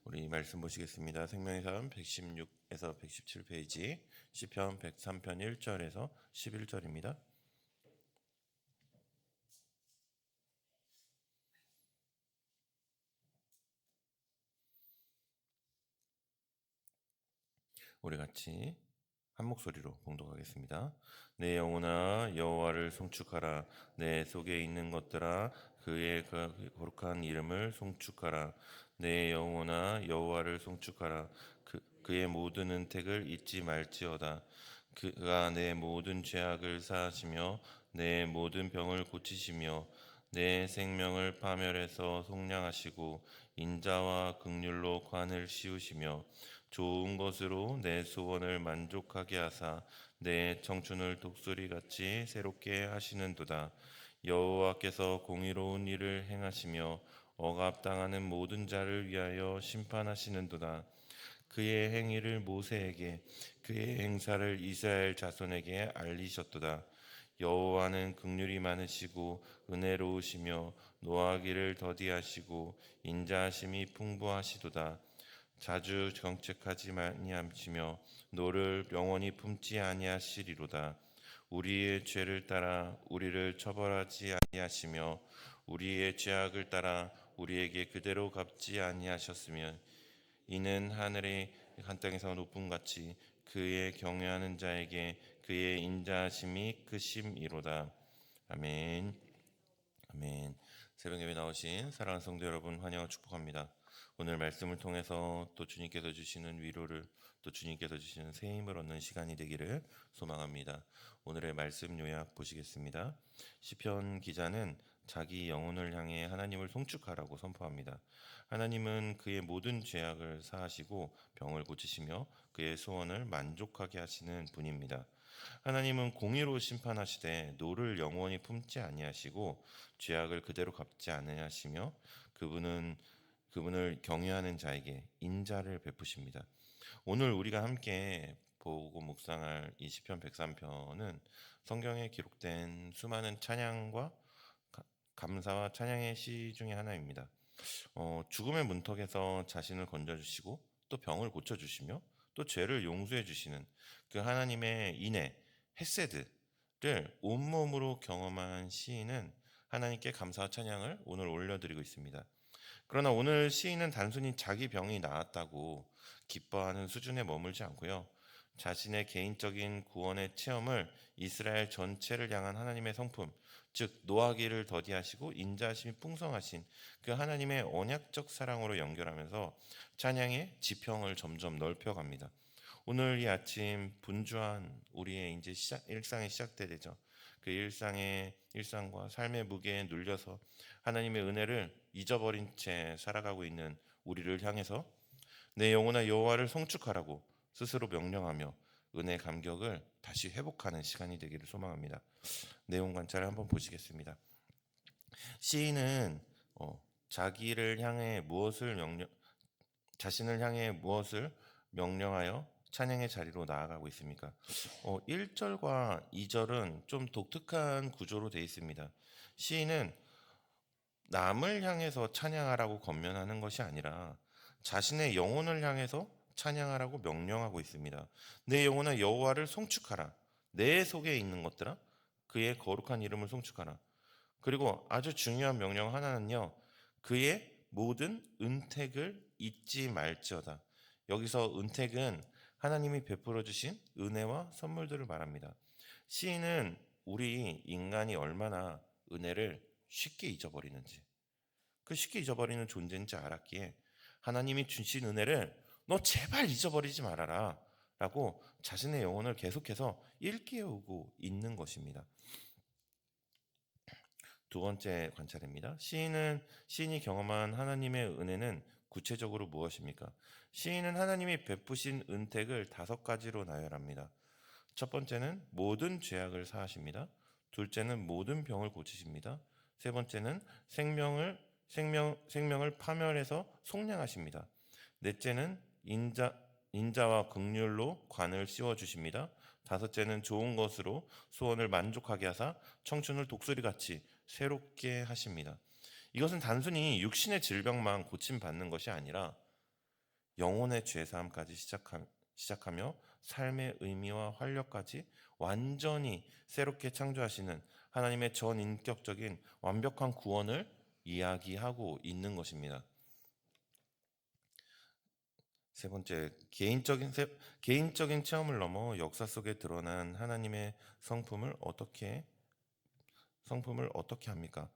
우리 말씀 보시겠습니다. 생명의 삶 116에서 117페이지, 시편 103편 1절에서 11절입니다. 우리 같이 한 목소리로 봉독하겠습니다. 내 영혼아 여호와를 송축하라. 내 속에 있는 것들아 그의 거룩한 이름을 송축하라. 내 영혼아 여호와를 송축하라. 그의 모든 은택을 잊지 말지어다. 그가 내 모든 죄악을 사하시며 내 모든 병을 고치시며 내 생명을 파멸해서 속량하시고 인자와 긍휼로 관을 씌우시며 좋은 것으로 내 소원을 만족하게 하사 내 청춘을 독수리같이 새롭게 하시는도다. 여호와께서 공의로운 일을 행하시며 억압당하는 모든 자를 위하여 심판하시는도다. 그의 행위를 모세에게 그의 행사를 이스라엘 자손에게 알리셨도다. 여호와는 긍휼이 많으시고 은혜로우시며 노하기를 더디하시고 인자하심이 풍부하시도다. 자주 정책하지 아니하시며 노를 영원히 품지 아니하시리로다. 우리의 죄를 따라 우리를 처벌하지 아니하시며 우리의 죄악을 따라 우리에게 그대로 갚지 아니하셨으며 이는 하늘의 한 땅에서 높음 같이 그의 경외하는 자에게 그의 인자하심이 크심이로다. 아멘. 아멘. 새벽 예배 나오신 사랑하는 성도 여러분 환영하고 축복합니다. 오늘 말씀을 통해서 또 주님께서 주시는 위로를 또 주님께서 주시는 새 힘을 얻는 시간이 되기를 소망합니다. 오늘의 말씀 요약 보시겠습니다. 시편 기자는 자기 영혼을 향해 하나님을 송축하라고 선포합니다. 하나님은 그의 모든 죄악을 사하시고 병을 고치시며 그의 소원을 만족하게 하시는 분입니다. 하나님은 공의로 심판하시되 노를 영원히 품지 아니하시고 죄악을 그대로 갚지 않으시며 그분을 경외하는 자에게 인자를 베푸십니다. 오늘 우리가 함께 보고 묵상할 이 시편 103편은 성경에 기록된 수많은 찬양과 감사와 찬양의 시 중에 하나입니다. 죽음의 문턱에서 자신을 건져주시고 또 병을 고쳐주시며 또 죄를 용서해 주시는 그 하나님의 인애, 헤세드를 온몸으로 경험한 시인은 하나님께 감사와 찬양을 오늘 올려드리고 있습니다. 그러나 오늘 시인은 단순히 자기 병이 나았다고 기뻐하는 수준에 머물지 않고요. 자신의 개인적인 구원의 체험을 이스라엘 전체를 향한 하나님의 성품, 즉 노하기를 더디하시고 인자하심이 풍성하신 그 하나님의 언약적 사랑으로 연결하면서 찬양의 지평을 점점 넓혀갑니다. 오늘 이 아침 분주한 우리의 이제 일상이 시작되죠. 그 일상과 삶의 무게에 눌려서 하나님의 은혜를 잊어버린 채 살아가고 있는 우리를 향해서 내 영혼아 여호와를 송축하라고 스스로 명령하며 은혜 감격을 다시 회복하는 시간이 되기를 소망합니다. 내용 관찰을 한번 보시겠습니다. 시인은 자신을 향해 무엇을 명령하여 찬양의 자리로 나아가고 있습니까? 1절과 2절은 좀 독특한 구조로 되어 있습니다. 시인은 남을 향해서 찬양하라고 권면하는 것이 아니라 자신의 영혼을 향해서 찬양하라고 명령하고 있습니다. 내 영혼아 여호와를 송축하라. 내 속에 있는 것들아 그의 거룩한 이름을 송축하라. 그리고 아주 중요한 명령 하나는요. 그의 모든 은택을 잊지 말지어다. 여기서 은택은 하나님이 베풀어 주신 은혜와 선물들을 말합니다. 시인은 우리 인간이 얼마나 은혜를 쉽게 잊어버리는지, 그 쉽게 잊어버리는 존재인지 알았기에 하나님이 주신 은혜를 너 제발 잊어버리지 말아라 라고 자신의 영혼을 계속해서 일깨우고 있는 것입니다. 두 번째 관찰입니다. 시인이 경험한 하나님의 은혜는 구체적으로 무엇입니까? 시인은 하나님이 베푸신 은택을 5가지로 나열합니다. 첫 번째는 모든 죄악을 사하십니다. 둘째는 모든 병을 고치십니다. 세 번째는 생명을 파멸해서 속량하십니다. 넷째는 인자와 긍휼로 관을 씌워 주십니다. 다섯째는 좋은 것으로 소원을 만족하게 하사 청춘을 독수리같이 새롭게 하십니다. 이것은 단순히 육신의 질병만 고침받는 것이 아니라 영혼의 죄사함까지 시작하며 삶의 의미와 활력까지 완전히 새롭게 창조하시는 하나님의 전인격적인 완벽한 구원을 이야기하고 있는 것입니다. 세 번째, 개인적인 체험을 넘어 역사 속에 드러난 하나님의 성품을 어떻게 합니까?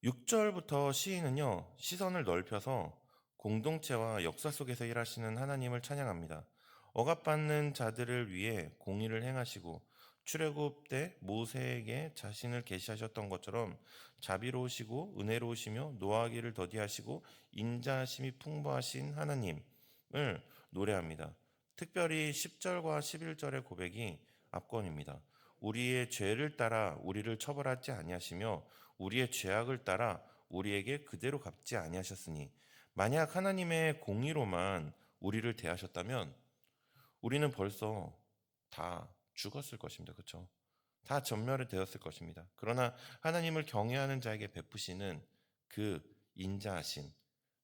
6절부터 시인은요, 시선을 넓혀서 공동체와 역사 속에서 일하시는 하나님을 찬양합니다. 억압받는 자들을 위해 공의를 행하시고 출애굽 때 모세에게 자신을 계시하셨던 것처럼 자비로우시고 은혜로우시며 노하기를 더디하시고 인자하심이 풍부하신 하나님을 노래합니다. 특별히 10절과 11절의 고백이 압권입니다. 우리의 죄를 따라 우리를 처벌하지 아니하시며 우리의 죄악을 따라 우리에게 그대로 갚지 아니하셨으니 만약 하나님의 공의로만 우리를 대하셨다면 우리는 벌써 다 죽었을 것입니다. 그렇죠? 다 전멸이 되었을 것입니다. 그러나 하나님을 경외하는 자에게 베푸시는 그 인자하심,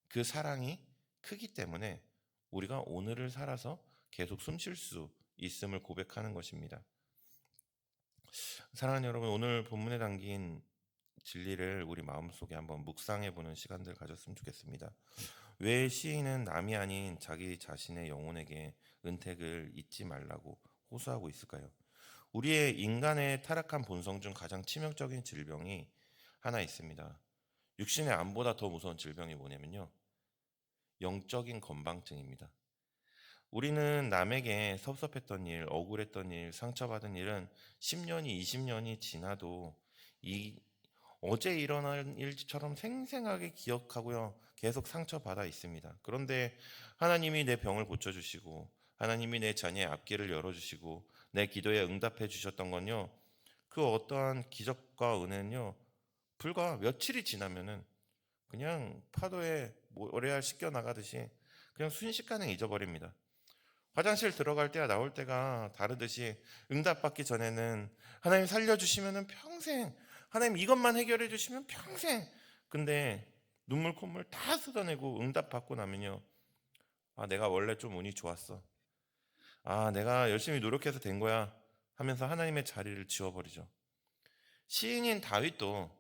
그 사랑이 크기 때문에 우리가 오늘을 살아서 계속 숨쉴 수 있음을 고백하는 것입니다. 사랑하는 여러분, 오늘 본문에 담긴 진리를 우리 마음속에 한번 묵상해보는 시간들 가졌으면 좋겠습니다. 왜 시인은 남이 아닌 자기 자신의 영혼에게 은택을 잊지 말라고 호소하고 있을까요? 우리의 인간의 타락한 본성 중 가장 치명적인 질병이 하나 있습니다. 육신의 암보다 더 무서운 질병이 뭐냐면요, 영적인 건방증입니다. 우리는 남에게 섭섭했던 일, 억울했던 일, 상처받은 일은 10년이, 20년이 지나도 이 어제 일어난 일처럼 생생하게 기억하고요, 계속 상처받아 있습니다. 그런데 하나님이 내 병을 고쳐주시고 하나님이 내 자녀의 앞길을 열어주시고 내 기도에 응답해 주셨던 건요, 그 어떠한 기적과 은혜는요, 불과 며칠이 지나면은 그냥 파도에 모래알 씻겨 나가듯이 그냥 순식간에 잊어버립니다. 화장실 들어갈 때와 나올 때가 다르듯이 응답받기 전에는 하나님 살려주시면 평생, 하나님 이것만 해결해 주시면 평생, 근데 눈물 콧물 다 쏟아내고 응답받고 나면요, 아, 내가 원래 좀 운이 좋았어, 아, 내가 열심히 노력해서 된 거야 하면서 하나님의 자리를 지워버리죠. 시인인 다윗도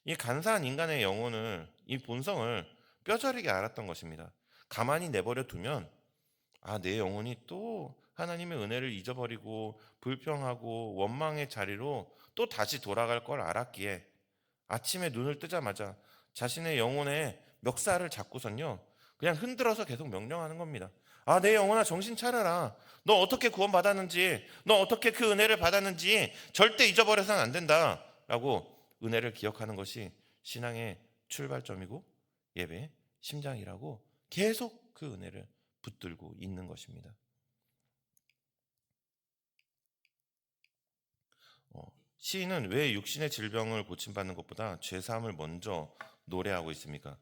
이 간사한 인간의 영혼을, 이 본성을 뼈저리게 알았던 것입니다. 가만히 내버려 두면 내 영혼이 또 하나님의 은혜를 잊어버리고 불평하고 원망의 자리로 또 다시 돌아갈 걸 알았기에 아침에 눈을 뜨자마자 자신의 영혼의 멱살을 잡고선요, 그냥 흔들어서 계속 명령하는 겁니다. 내 영혼아, 정신 차려라. 너 어떻게 구원받았는지, 너 어떻게 그 은혜를 받았는지 절대 잊어버려서는 안 된다 라고 은혜를 기억하는 것이 신앙의 출발점이고 예배의 심장이라고 계속 그 은혜를 붙들고 있는 것입니다. 시인은 왜 육신의 질병을 고침받는 것보다 죄사함을 먼저 노래하고 있습니까?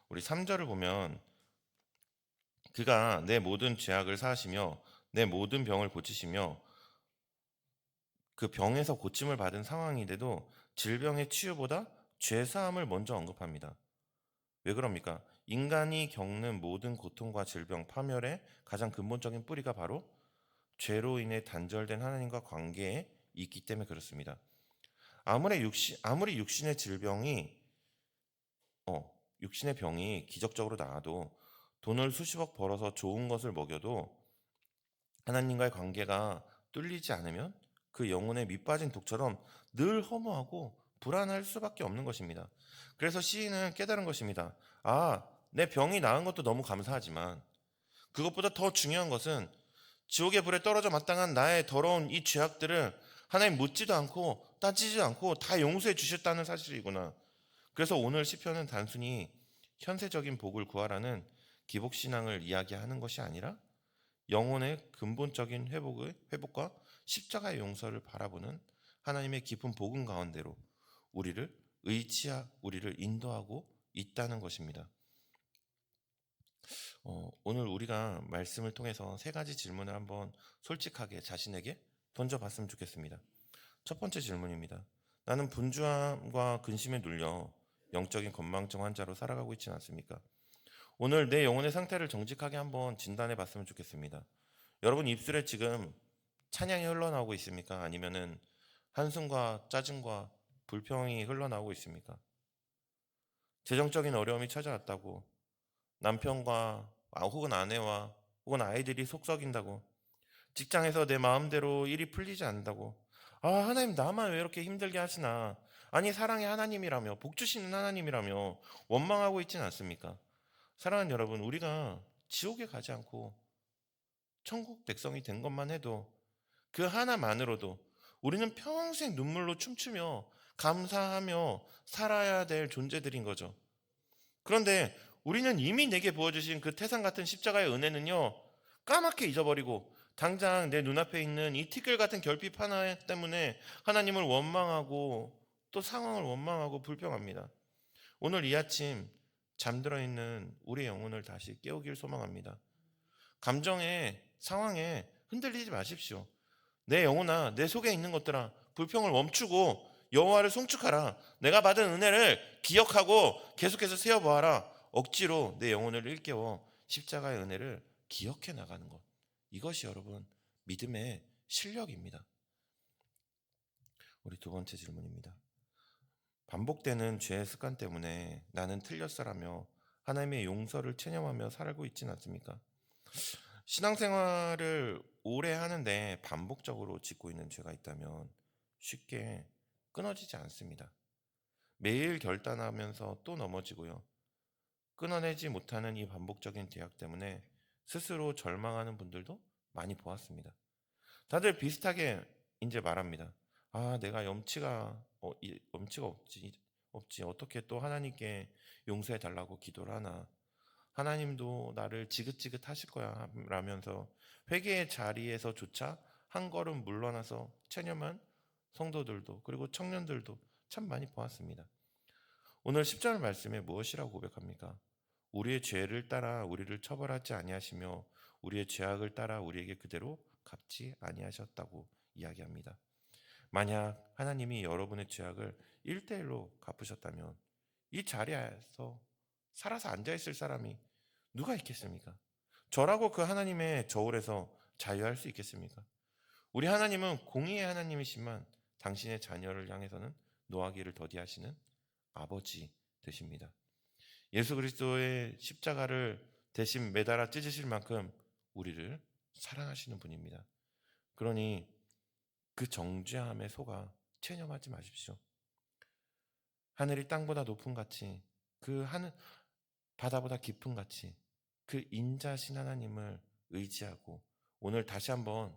우리 3절을 보면 그가 내 모든 죄악을 사하시며 내 모든 병을 고치시며, 그 병에서 고침을 받은 상황인데도 질병의 치유보다 죄사함을 먼저 언급합니다. 왜 그럽니까? 인간이 겪는 모든 고통과 질병, 파멸의 가장 근본적인 뿌리가 바로 죄로 인해 단절된 하나님과 관계에 있기 때문에 그렇습니다. 아무리 육신의 병이 기적적으로 나아도, 돈을 수십억 벌어서 좋은 것을 먹여도 하나님과의 관계가 뚫리지 않으면 그 영혼에 밑빠진 독처럼 늘 허무하고 불안할 수밖에 없는 것입니다. 그래서 시인은 깨달은 것입니다. 내 병이 나은 것도 너무 감사하지만 그것보다 더 중요한 것은 지옥의 불에 떨어져 마땅한 나의 더러운 이 죄악들을 하나님 묻지도 않고 따지지도 않고 다 용서해 주셨다는 사실이구나. 그래서 오늘 시편은 단순히 현세적인 복을 구하라는 기복신앙을 이야기하는 것이 아니라 영혼의 근본적인 회복과 십자가의 용서를 바라보는 하나님의 깊은 복음 가운데로 우리를 인도하고 있다는 것입니다. 오늘 우리가 말씀을 통해서 세 가지 질문을 한번 솔직하게 자신에게 던져봤으면 좋겠습니다. 첫 번째 질문입니다. 나는 분주함과 근심에 눌려 영적인 건망증 환자로 살아가고 있지는 않습니까? 오늘 내 영혼의 상태를 정직하게 한번 진단해 봤으면 좋겠습니다. 여러분 입술에 지금 찬양이 흘러나오고 있습니까? 아니면은 한숨과 짜증과 불평이 흘러나오고 있습니까? 재정적인 어려움이 찾아왔다고, 남편과 혹은 아내와 혹은 아이들이 속 썩인다고, 직장에서 내 마음대로 일이 풀리지 않는다고, 하나님 나만 왜 이렇게 힘들게 하시나, 아니 사랑의 하나님이라며 복 주시는 하나님이라며 원망하고 있지는 않습니까? 사랑하는 여러분, 우리가 지옥에 가지 않고 천국 백성이 된 것만 해도, 그 하나만으로도 우리는 평생 눈물로 춤추며 감사하며 살아야 될 존재들인 거죠. 그런데 우리는 이미 내게 부어주신 그 태산 같은 십자가의 은혜는요, 까맣게 잊어버리고 당장 내 눈앞에 있는 이 티끌 같은 결핍 하나 때문에 하나님을 원망하고 또 상황을 원망하고 불평합니다. 오늘 이 아침 잠들어 있는 우리의 영혼을 다시 깨우길 소망합니다. 감정에, 상황에 흔들리지 마십시오. 내 영혼아, 내 속에 있는 것들아, 불평을 멈추고 여호와를 송축하라. 내가 받은 은혜를 기억하고 계속해서 세어보아라. 억지로 내 영혼을 일깨워 십자가의 은혜를 기억해 나가는 것, 이것이 여러분 믿음의 실력입니다. 우리 두 번째 질문입니다. 반복되는 죄의 습관 때문에 나는 틀렸어라며 하나님의 용서를 체념하며 살고 있지는 않습니까? 신앙생활을 오래 하는데 반복적으로 짓고 있는 죄가 있다면 쉽게 끊어지지 않습니다. 매일 결단하면서 또 넘어지고요. 끊어내지 못하는 이 반복적인 죄악 때문에 스스로 절망하는 분들도 많이 보았습니다. 다들 비슷하게 이제 말합니다. 내가 염치가 없지. 어떻게 또 하나님께 용서해 달라고 기도를 하나. 하나님도 나를 지긋지긋 하실 거야 라면서 회개의 자리에서조차 한 걸음 물러나서 체념한 성도들도, 그리고 청년들도 참 많이 보았습니다. 오늘 10절 말씀에 무엇이라고 고백합니까? 우리의 죄를 따라 우리를 처벌하지 아니하시며 우리의 죄악을 따라 우리에게 그대로 갚지 아니하셨다고 이야기합니다. 만약 하나님이 여러분의 죄악을 1대1로 갚으셨다면 이 자리에서 살아서 앉아있을 사람이 누가 있겠습니까? 저라고 그 하나님의 저울에서 자유할 수 있겠습니까? 우리 하나님은 공의의 하나님이시만 당신의 자녀를 향해서는 노하기를 더디하시는 아버지 되십니다. 예수 그리스도의 십자가를 대신 매달아 찢으실 만큼 우리를 사랑하시는 분입니다. 그러니 그 정죄함에 속아 체념하지 마십시오. 하늘이 땅보다 높은 같이, 그 하늘 바다보다 깊은 같이 그 인자신 하나님을 의지하고 오늘 다시 한번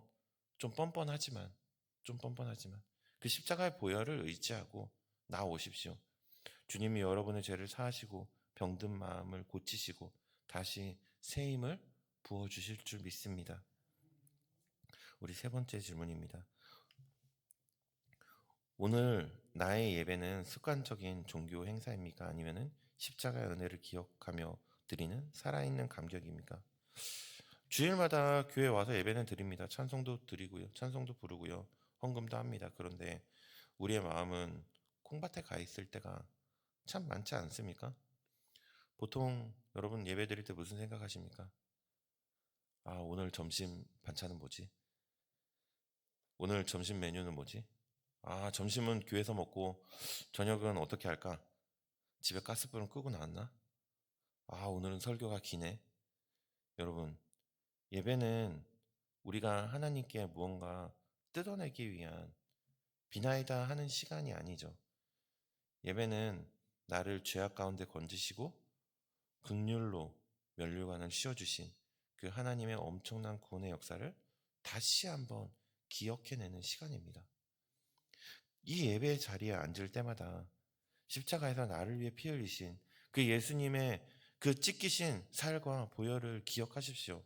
좀 뻔뻔하지만 그 십자가의 보혈을 의지하고 나오십시오. 주님이 여러분의 죄를 사하시고 병든 마음을 고치시고 다시 새 힘을 부어주실 줄 믿습니다. 우리 세 번째 질문입니다. 오늘 나의 예배는 습관적인 종교 행사입니까? 아니면 십자가의 은혜를 기억하며 드리는 살아있는 감격입니까? 주일마다 교회 와서 예배는 드립니다. 찬송도 드리고요, 찬송도 부르고요, 헌금도 합니다. 그런데 우리의 마음은 콩밭에 가 있을 때가 참 많지 않습니까? 보통 여러분 예배 드릴 때 무슨 생각하십니까? 오늘 점심 반찬은 뭐지? 오늘 점심 메뉴는 뭐지? 점심은 교회에서 먹고 저녁은 어떻게 할까? 집에 가스불은 끄고 나왔나? 오늘은 설교가 기네. 여러분, 예배는 우리가 하나님께 무언가 뜯어내기 위한 비나이다 하는 시간이 아니죠. 예배는 나를 죄악 가운데 건지시고 긍휼로 면류관을 씌워주신 그 하나님의 엄청난 구원의 역사를 다시 한번 기억해내는 시간입니다. 이 예배의 자리에 앉을 때마다 십자가에서 나를 위해 피 흘리신 그 예수님의 그 찢기신 살과 보혈을 기억하십시오.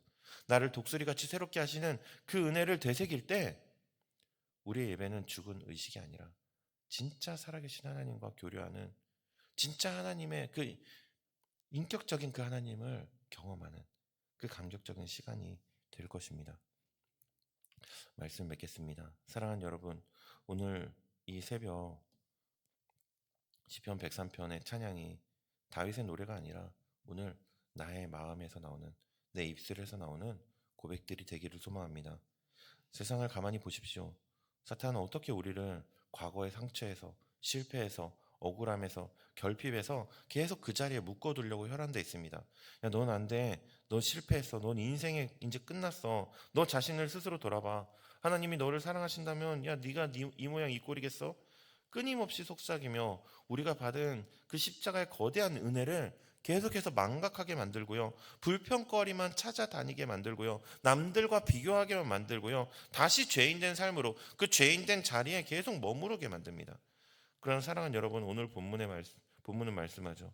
나를 독수리같이 새롭게 하시는 그 은혜를 되새길 때 우리의 예배는 죽은 의식이 아니라 진짜 살아계신 하나님과 교류하는, 진짜 하나님의 그 인격적인 그 하나님을 경험하는 그 감격적인 시간이 될 것입니다. 말씀 맺겠습니다. 사랑하는 여러분, 오늘 이 새벽 시편 103편의 찬양이 다윗의 노래가 아니라 오늘 나의 마음에서 나오는, 내 입술에서 나오는 고백들이 되기를 소망합니다. 세상을 가만히 보십시오. 사탄은 어떻게 우리를 과거의 상처에서, 실패에서, 억울함에서, 결핍에서 계속 그 자리에 묶어두려고 혈안돼 있습니다. 야, 넌 안 돼. 넌 실패했어. 넌 인생에 이제 끝났어. 너 자신을 스스로 돌아봐. 하나님이 너를 사랑하신다면, 야, 네가 이 모양 이 꼴이겠어? 끊임없이 속삭이며 우리가 받은 그 십자가의 거대한 은혜를 계속해서 망각하게 만들고요. 불평거리만 찾아다니게 만들고요. 남들과 비교하게만 만들고요. 다시 죄인된 삶으로 그 죄인된 자리에 계속 머무르게 만듭니다. 그러나 사랑하는 여러분, 오늘 본문은 말씀하죠.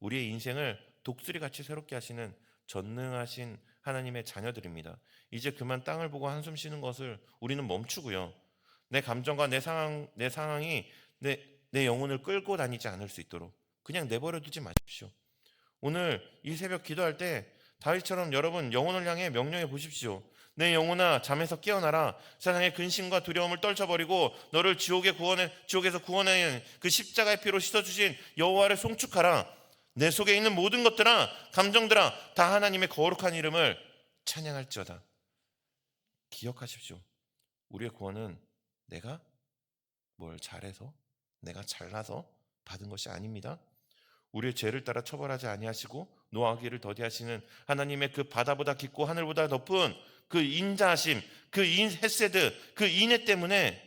우리의 인생을 독수리같이 새롭게 하시는 전능하신 하나님의 자녀들입니다. 이제 그만 땅을 보고 한숨 쉬는 것을 우리는 멈추고요. 내 감정과 내 상황이 내 영혼을 끌고 다니지 않을 수 있도록 그냥 내버려 두지 마십시오. 오늘 이 새벽 기도할 때 다윗처럼 여러분 영혼을 향해 명령해 보십시오. 내 영혼아 잠에서 깨어나라. 세상의 근심과 두려움을 떨쳐버리고 너를 지옥에서 구원하는 그 십자가의 피로 씻어주신 여호와를 송축하라. 내 속에 있는 모든 것들아, 감정들아, 다 하나님의 거룩한 이름을 찬양할지어다. 기억하십시오. 우리의 구원은 내가 뭘 잘해서, 내가 잘나서 받은 것이 아닙니다. 우리의 죄를 따라 처벌하지 아니하시고 노하기를 더디하시는 하나님의 그 바다보다 깊고 하늘보다 높은 그 인자하심, 그 헤세드, 그 인애 때문에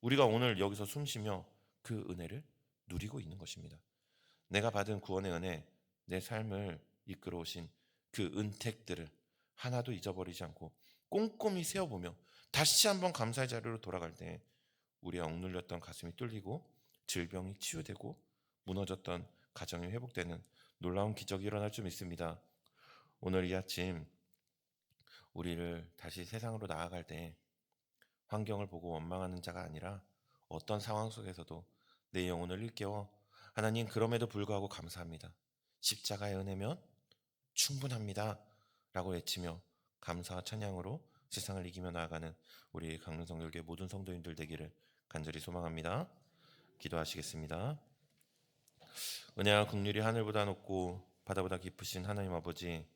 우리가 오늘 여기서 숨쉬며 그 은혜를 누리고 있는 것입니다. 내가 받은 구원의 은혜, 내 삶을 이끌어 오신 그 은택들을 하나도 잊어버리지 않고 꼼꼼히 세어보며 다시 한번 감사의 자리로 돌아갈 때 우리의 억눌렸던 가슴이 뚫리고 질병이 치유되고 무너졌던 가정이 회복되는 놀라운 기적이 일어날 줄 믿습니다. 오늘 이 아침 우리를 다시 세상으로 나아갈 때 환경을 보고 원망하는 자가 아니라 어떤 상황 속에서도 내 영혼을 일깨워 하나님 그럼에도 불구하고 감사합니다. 십자가의 은혜면 충분합니다. 라고 외치며 감사와 찬양으로 세상을 이기며 나아가는 우리 강릉성결교회 모든 성도님들 되기를 간절히 소망합니다. 기도하시겠습니다. 은혜와 긍휼이 하늘보다 높고 바다보다 깊으신 하나님 아버지,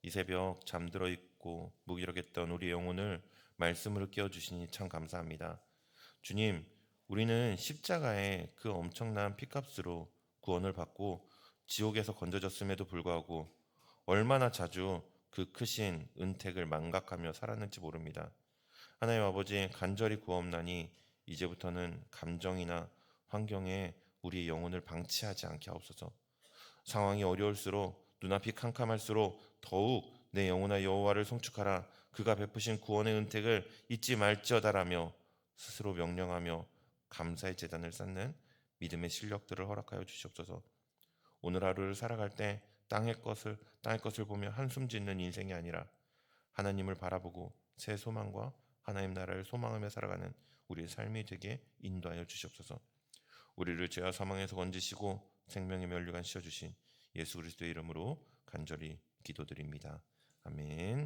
이 새벽 잠들어 있고 무기력했던 우리의 영혼을 말씀으로 깨워주시니 참 감사합니다. 주님, 우리는 십자가의 그 엄청난 피값으로 구원을 받고 지옥에서 건져졌음에도 불구하고 얼마나 자주 그 크신 은택을 망각하며 살았는지 모릅니다. 하나님 아버지, 간절히 구하옵나니 이제부터는 감정이나 환경에 우리의 영혼을 방치하지 않게 하옵소서. 상황이 어려울수록 눈앞이 캄캄할수록 더욱 내 영혼아 여호와를 송축하라. 그가 베푸신 구원의 은택을 잊지 말지어다라며 스스로 명령하며 감사의 제단을 쌓는 믿음의 실력들을 허락하여 주시옵소서. 오늘 하루를 살아갈 때 땅의 것을 보며 한숨 짓는 인생이 아니라 하나님을 바라보고 새 소망과 하나님 나라를 소망하며 살아가는 우리의 삶이 되게 인도하여 주시옵소서. 우리를 죄와 사망에서 건지시고 생명의 면류관 씌워주신 예수 그리스도의 이름으로 간절히 기도드립니다. 아멘.